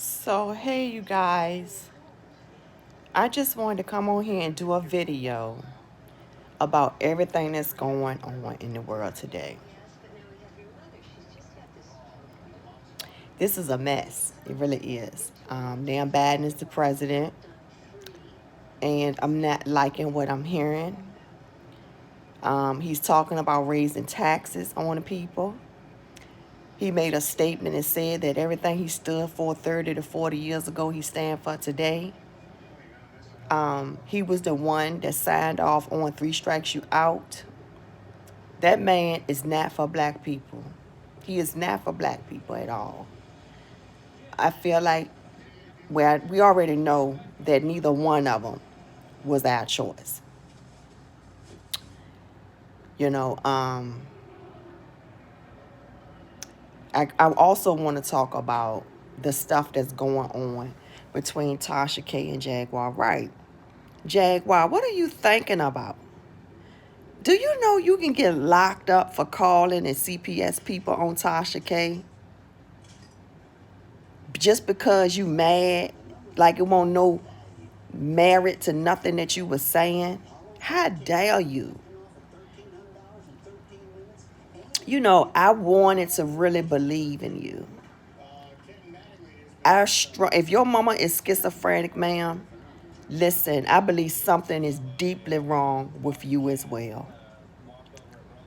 So, hey, you guys, I just wanted to come on here and do a video about everything that's going on in the world today. This is a mess. It really is. Dan Biden is the president, and I'm not liking what I'm hearing. He's talking about raising taxes on the people. He made a statement and said that everything he stood for 30 to 40 years ago, he stand for today. He was the one that signed off on three strikes you out. That man is not for black people. He is not for black people at all. I feel like we already know that neither one of them was our choice. You know, I also want to talk about the stuff that's going on between Tasha K and Jaguar Wright. Jaguar, what are you thinking about? Do you know you can get locked up for calling and CPS people on Tasha K just because you mad? Like it won't no merit to nothing that you were saying? How dare you? You know, I wanted to really believe in you. If your mama is schizophrenic, ma'am, listen, I believe something is deeply wrong with you as well.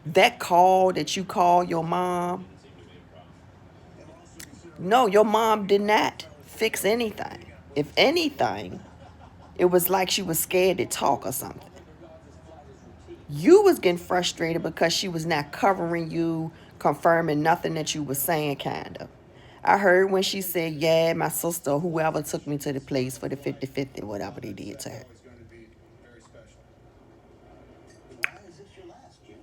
That call that you call your mom, no, your mom did not fix anything. If anything, it was like she was scared to talk or something. You was getting frustrated because she was not covering you, confirming nothing that you was saying, kind of. I heard when she said, yeah, my sister, whoever took me to the place for the 50-50, whatever they did to her.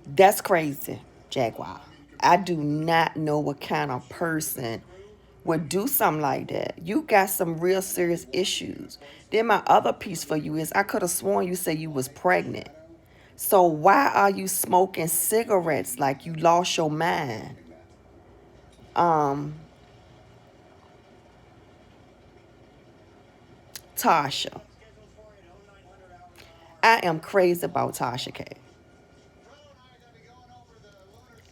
That's crazy, Jaguar. I do not know what kind of person would do something like that. You got some real serious issues. Then my other piece for you is I could have sworn you said you was pregnant. So why are you smoking cigarettes like you lost your mind? Tasha. I am crazy about Tasha K.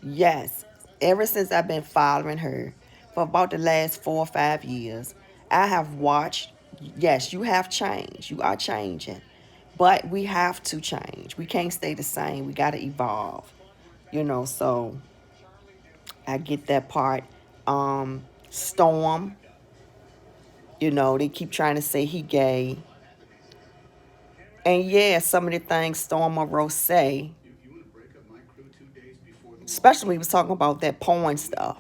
Yes, ever since I've been following her for about the last 4 or 5 years, I have watched. Yes, you have changed. You are changing. But we have to change. We can't stay the same. We got to evolve. So I get that part. Storm, they keep trying to say he gay. And yeah, some of the things Storm Monroe say, especially when he was talking about that porn stuff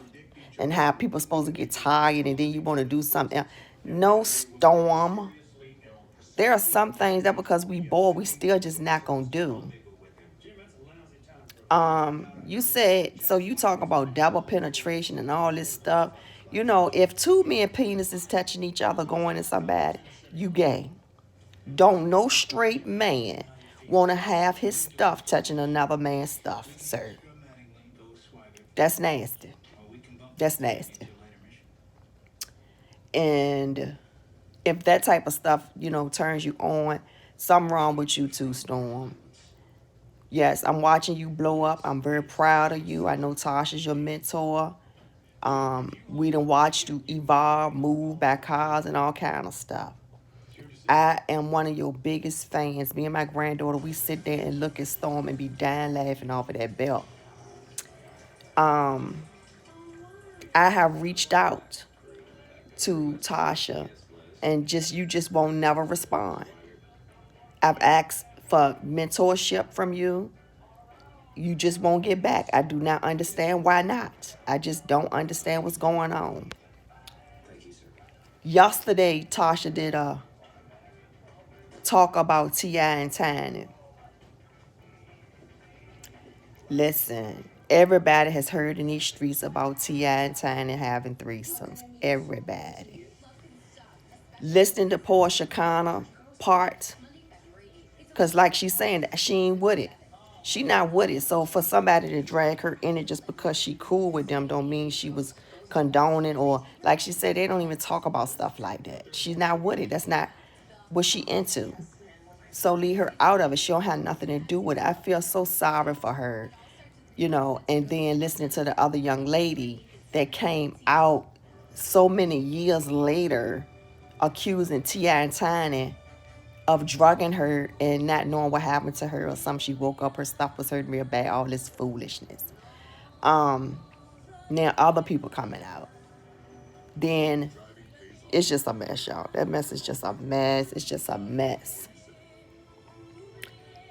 and how people are supposed to get tired and then you want to do something else. No, Storm. There are some things that because we bored, we still just not gonna do. You said, so you talk about double penetration and all this stuff. If two men penises touching each other going to somebody, you gay. Don't no straight man want to have his stuff touching another man's stuff, sir. That's nasty. That's nasty. And if that type of stuff, turns you on, something wrong with you too, Storm. Yes, I'm watching you blow up. I'm very proud of you. I know Tasha's your mentor. We done watched you evolve, move back cars and all kind of stuff. I am one of your biggest fans. Me and my granddaughter, we sit there and look at Storm and be dying laughing off of that belt. I have reached out to Tasha and you just won't never respond. I've asked for mentorship from you. You just won't get back. I do not understand why not. I just don't understand what's going on. Yesterday, Tasha did a talk about T.I. and Tiny. Listen, everybody has heard in these streets about T.I. and Tiny having threesomes. Everybody. Listening to Portia Connor part, because like she's saying, she ain't with it. She not with it. So for somebody to drag her in it just because she cool with them don't mean she was condoning, or like she said, they don't even talk about stuff like that. She's not with it. That's not what she into. So leave her out of it. She don't have nothing to do with it. I feel so sorry for her, and then listening to the other young lady that came out so many years later accusing T.I. and Tiny of drugging her and not knowing what happened to her or something. She woke up, her stuff was hurting real bad, all this foolishness. Now other people coming out. Then it's just a mess, y'all. That mess is just a mess. It's just a mess.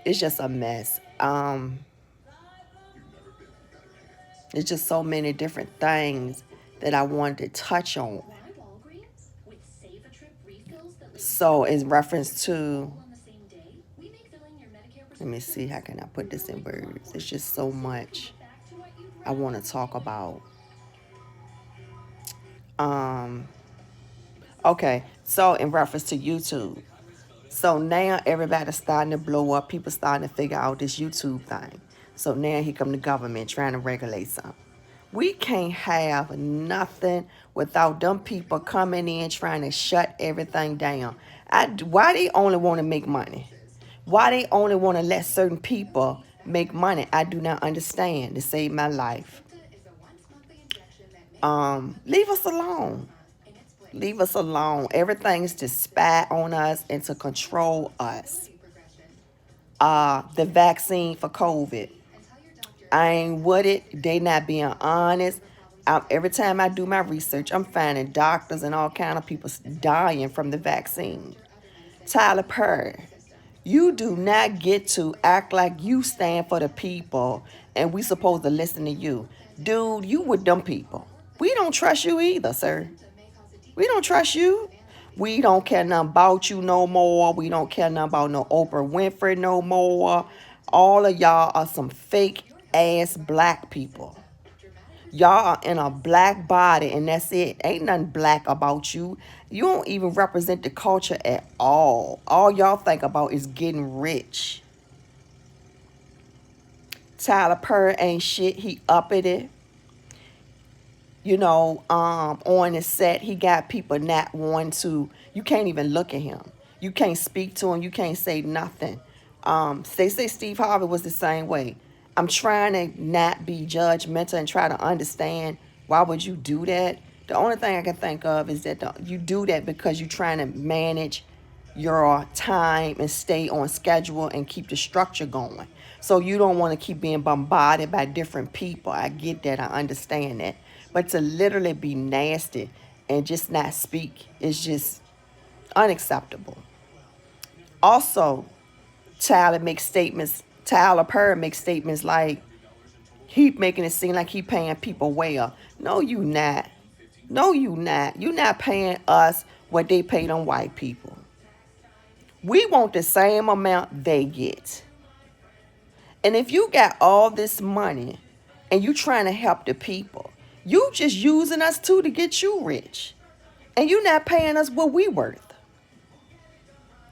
It's just a mess. It's just so many different things that I wanted to touch on. So in reference to, let me see, how can I put this in words? It's just so much I want to talk about. Okay, so in reference to YouTube. So now everybody's starting to blow up. People starting to figure out this YouTube thing. So now here come the government trying to regulate something. We can't have nothing without them people coming in trying to shut everything down. Why they only want to make money? Why they only want to let certain people make money? I do not understand. To save my life. Leave us alone. Leave us alone. Everything is to spy on us and to control us. The vaccine for COVID, I ain't with it. They not being honest. Every time I do my research, I'm finding doctors and all kind of people dying from the vaccine. Tyler Perry, you do not get to act like you stand for the people and we supposed to listen to you. Dude, you with them people. We don't trust you either, sir. We don't trust you. We don't care nothing about you no more. We don't care nothing about no Oprah Winfrey no more. All of y'all are some fake ass black people. Y'all are in a black body and that's it. Ain't nothing black about you. You don't even represent the culture at all. All y'all think about is getting rich. Tyler Perry ain't shit. He upped it. On the set, he got people not wanting to. You can't even look at him. You can't speak to him. You can't say nothing. They say Steve Harvey was the same way. I'm trying to not be judgmental and try to understand why would you do that. The only thing I can think of is that you do that because you're trying to manage your time and stay on schedule and keep the structure going. So you don't want to keep being bombarded by different people. I get that. I understand that. But to literally be nasty and just not speak is just unacceptable. Also, Tyler Perry makes statements like he making it seem like he paying people well. No, you not. No, you not. You not paying us what they pay them white people. We want the same amount they get. And if you got all this money and you trying to help the people, you just using us too to get you rich. And you not paying us what we worth.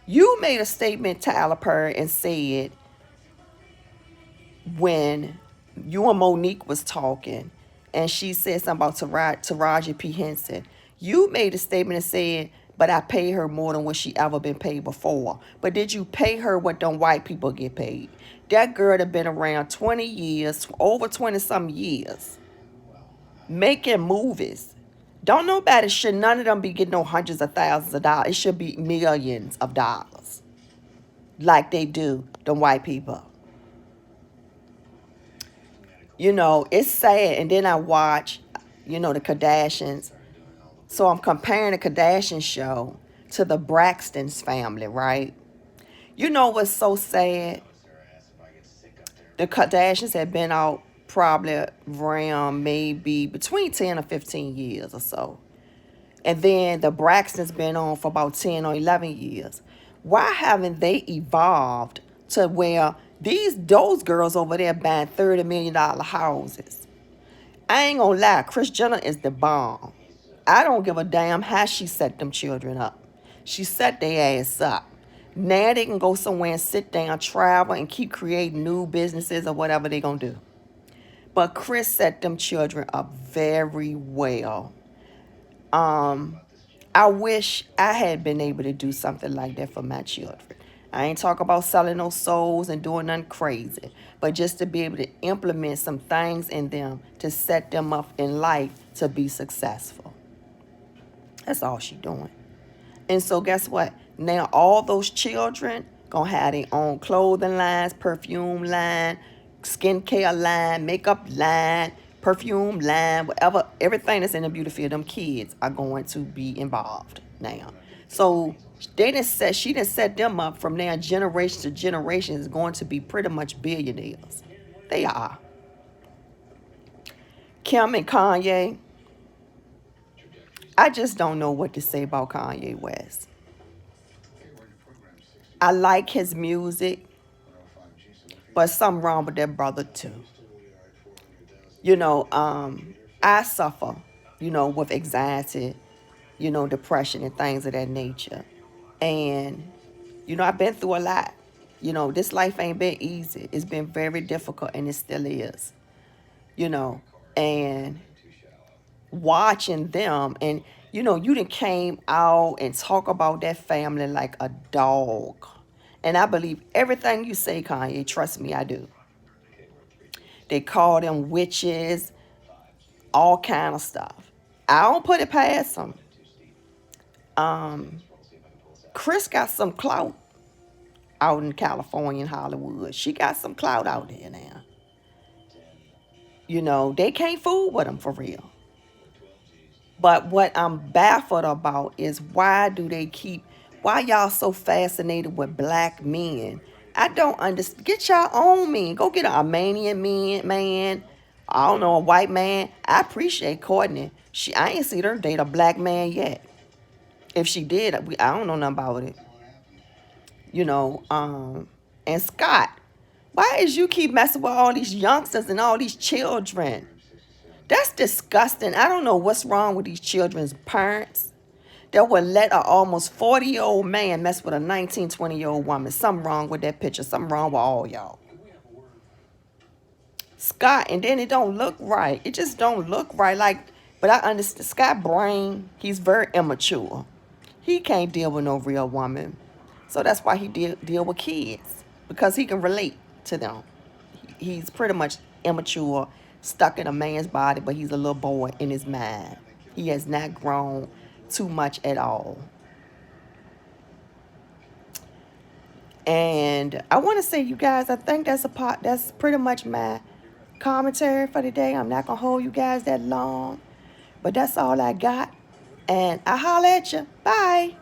You made a statement, Tyler Perry, and said when you and Monique was talking and she said something about Taraji P. Henson, you made a statement and said, but I pay her more than what she ever been paid before. But did you pay her what them white people get paid? That girl had been around 20 years, over 20-some years, making movies. Don't nobody, should none of them be getting no hundreds of thousands of dollars. It should be millions of dollars like they do them white people. It's sad. And then I watch, the Kardashians. So I'm comparing the Kardashian show to the Braxton's family, right? You know what's so sad? The Kardashians have been out probably around maybe between 10 or 15 years or so. And then the Braxton's been on for about 10 or 11 years. Why haven't they evolved to where those girls over there buying $30 million houses? I ain't gonna lie, Kris Jenner is the bomb. I don't give a damn how she set them children up. She set their ass up. Now they can go somewhere and sit down, travel, and keep creating new businesses or whatever they gonna do. But Chris set them children up very well. I wish I had been able to do something like that for my children. I ain't talk about selling no souls and doing nothing crazy, but just to be able to implement some things in them to set them up in life to be successful. That's all she doing. And so guess what? Now all those children gonna have their own clothing lines, perfume line, skincare line, makeup line, perfume line, whatever. Everything that's in the beauty field, them kids are going to be involved now. So she didn't set them up from now generation to generation is going to be pretty much billionaires. They are. Kim and Kanye, I just don't know what to say about Kanye West. I like his music, but something wrong with that brother too. You know, I suffer, with anxiety, depression and things of that nature. And, I've been through a lot. This life ain't been easy. It's been very difficult and it still is, you know. And watching them and, you done came out and talk about that family like a dog. And I believe everything you say, Kanye. Trust me, I do. They call them witches, all kind of stuff. I don't put it past them. Chris got some clout out in California and Hollywood. She got some clout out there now. They can't fool with them for real. But what I'm baffled about is why y'all so fascinated with black men? I don't understand. Get your own men. Go get an Armenian man. I don't know, a white man. I appreciate Courtney. I ain't seen her date a black man yet. If she did, I don't know nothing about it. And Scott, why is you keep messing with all these youngsters and all these children? That's disgusting. I don't know what's wrong with these children's parents that would let an almost 40-year-old man mess with a 19, 20-year-old woman. Something wrong with that picture. Something wrong with all y'all. Scott, and then it don't look right. It just don't look right. But I understand Scott brain, he's very immature. He can't deal with no real woman. So that's why he deal with kids. Because he can relate to them. He's pretty much immature, stuck in a man's body, but he's a little boy in his mind. He has not grown too much at all. And I want to say, you guys, I think that's pretty much my commentary for today. I'm not going to hold you guys that long. But that's all I got. And I holla at you. Bye.